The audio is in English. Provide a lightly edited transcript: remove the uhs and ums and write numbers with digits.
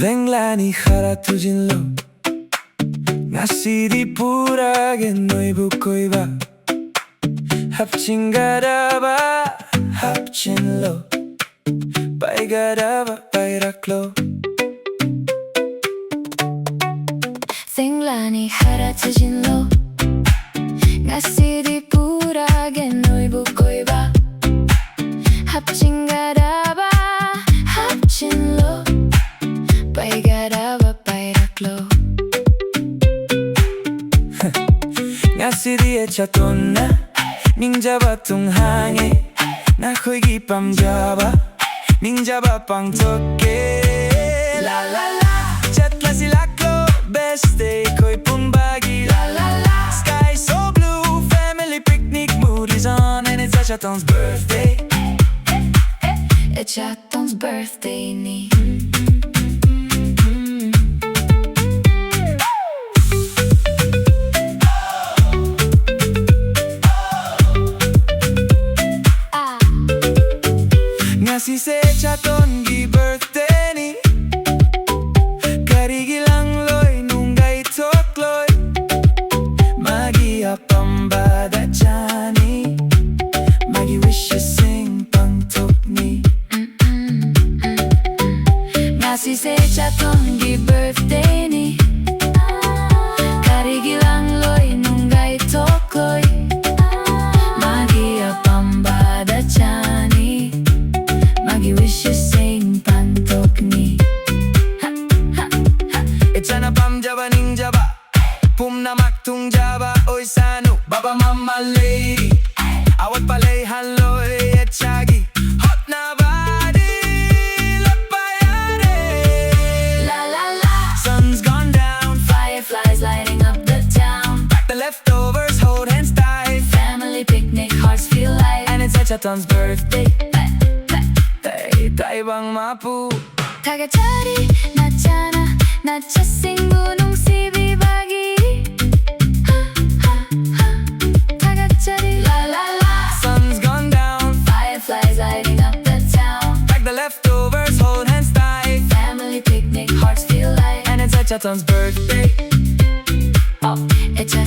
Thenglani khara thujinlo Ngasidi purage noibu koiba Hapchingadaba hapchinlo Paigadaba pairaklo Thenglani khara thujinlo Ngasidi purage noibu koiba Hapchingadaba hapchinlo Paigadaba pairaklo Ngasidi Echatonna ningjaba Thunghange Nakhoigi pamjaba ningjaba pangthok la la la chatlasi laklo best eikhoi punbagi la la la sky so blue family picnic mood is on and it's Echaton'S birthday. Echaton'S birthday Ngasise Echaton'S birthday Karigi langloi nungaithokloi Magi apambada chani Magi wishes sing pangthok ni Ngasise Echaton'S birthday Karigi langloi nungaithokloi Magi apambada chani Magi wishes sing pangthok ni Echana pamjaba ningjaba Pumnamak thungjaba oi sanu Baba mama lady Awat palay langloi echagi Hot na body lapayare La la la Sun's gone down Fireflies lighting up the town Pack the leftovers hold hands tight Family picnic hearts feel light And it's Echaton'S birthday Taibang mapu 다같이 나잖아 나차 싱구농 시비바기 다같이 la la la Sun's gone down Fireflies lighting up the town Pack the leftovers hold hands tight Family picnic hearts feel light And it's Echaton'S birthday Echa